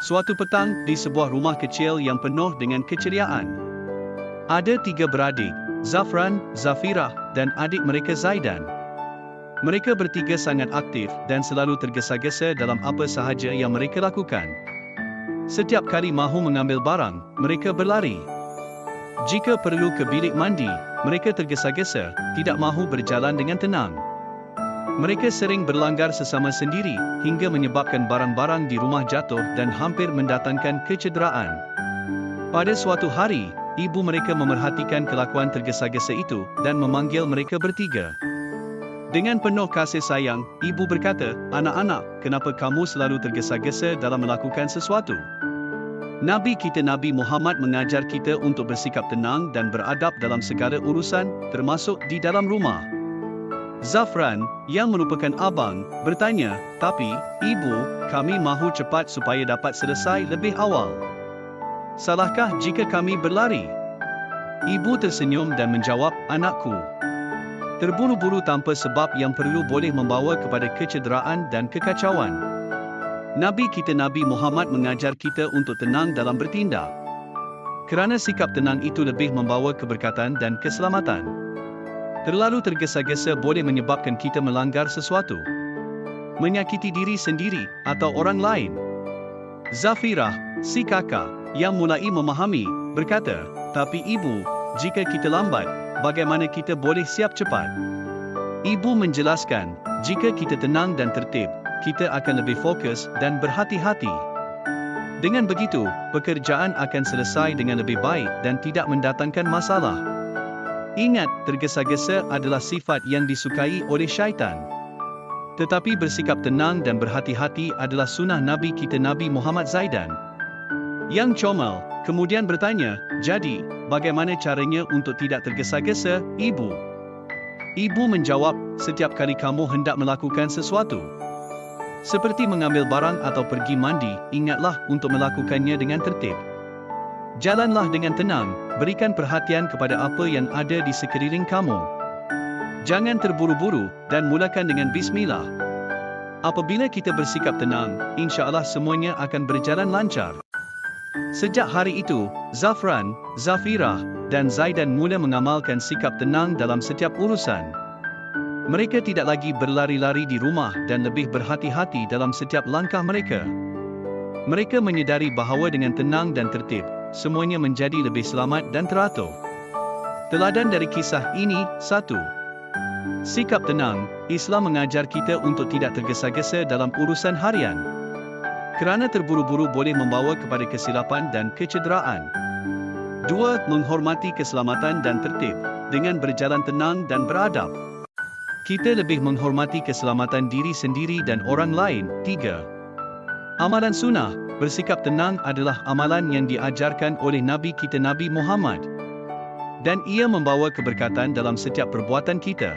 Suatu petang, di sebuah rumah kecil yang penuh dengan keceriaan. Ada 3 beradik, Zafran, Zafirah, dan adik mereka Zaidan. Mereka bertiga sangat aktif dan selalu tergesa-gesa dalam apa sahaja yang mereka lakukan. Setiap kali mahu mengambil barang, mereka berlari. Jika perlu ke bilik mandi, mereka tergesa-gesa, tidak mahu berjalan dengan tenang. Mereka sering berlanggar sesama sendiri, hingga menyebabkan barang-barang di rumah jatuh dan hampir mendatangkan kecederaan. Pada suatu hari, ibu mereka memerhatikan kelakuan tergesa-gesa itu dan memanggil mereka bertiga. Dengan penuh kasih sayang, ibu berkata, "Anak-anak, kenapa kamu selalu tergesa-gesa dalam melakukan sesuatu? Nabi kita Nabi Muhammad mengajar kita untuk bersikap tenang dan beradab dalam segala urusan, termasuk di dalam rumah." Zafran, yang merupakan abang, bertanya, "Tapi, ibu, kami mahu cepat supaya dapat selesai lebih awal. Salahkah jika kami berlari?" Ibu tersenyum dan menjawab, "Anakku, terburu-buru tanpa sebab yang perlu boleh membawa kepada kecederaan dan kekacauan. Nabi kita Nabi Muhammad mengajar kita untuk tenang dalam bertindak. Kerana sikap tenang itu lebih membawa keberkatan dan keselamatan. Terlalu tergesa-gesa boleh menyebabkan kita melanggar sesuatu, menyakiti diri sendiri atau orang lain." Zafirah, si kakak, yang mulai memahami, berkata, "Tapi ibu, jika kita lambat, bagaimana kita boleh siap cepat?" Ibu menjelaskan, jika kita tenang dan tertib, kita akan lebih fokus dan berhati-hati. Dengan begitu, pekerjaan akan selesai dengan lebih baik dan tidak mendatangkan masalah. Ingat, tergesa-gesa adalah sifat yang disukai oleh syaitan. Tetapi bersikap tenang dan berhati-hati adalah sunnah Nabi kita Nabi Muhammad. Zaidan, yang comel, kemudian bertanya, "Jadi, bagaimana caranya untuk tidak tergesa-gesa, ibu?" Ibu menjawab, "Setiap kali kamu hendak melakukan sesuatu, seperti mengambil barang atau pergi mandi, ingatlah untuk melakukannya dengan tertib. Jalanlah dengan tenang, berikan perhatian kepada apa yang ada di sekeliling kamu. Jangan terburu-buru, dan mulakan dengan bismillah. Apabila kita bersikap tenang, insya-Allah semuanya akan berjalan lancar." Sejak hari itu, Zafran, Zafirah, dan Zaidan mula mengamalkan sikap tenang dalam setiap urusan. Mereka tidak lagi berlari-lari di rumah dan lebih berhati-hati dalam setiap langkah mereka. Mereka menyedari bahawa dengan tenang dan tertib, semuanya menjadi lebih selamat dan teratur. Teladan dari kisah ini, 1. Sikap tenang. Islam mengajar kita untuk tidak tergesa-gesa dalam urusan harian, kerana terburu-buru boleh membawa kepada kesilapan dan kecederaan. 2. Menghormati keselamatan dan tertib, dengan berjalan tenang dan beradab, kita lebih menghormati keselamatan diri sendiri dan orang lain. 3. Amalan sunnah. Bersikap tenang adalah amalan yang diajarkan oleh Nabi kita Nabi Muhammad, dan ia membawa keberkatan dalam setiap perbuatan kita.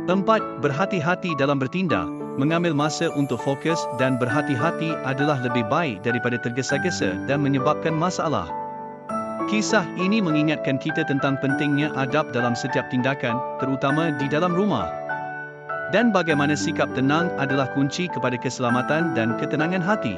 4. Berhati-hati dalam bertindak. Mengambil masa untuk fokus dan berhati-hati adalah lebih baik daripada tergesa-gesa dan menyebabkan masalah. Kisah ini mengingatkan kita tentang pentingnya adab dalam setiap tindakan, terutama di dalam rumah, dan bagaimana sikap tenang adalah kunci kepada keselamatan dan ketenangan hati.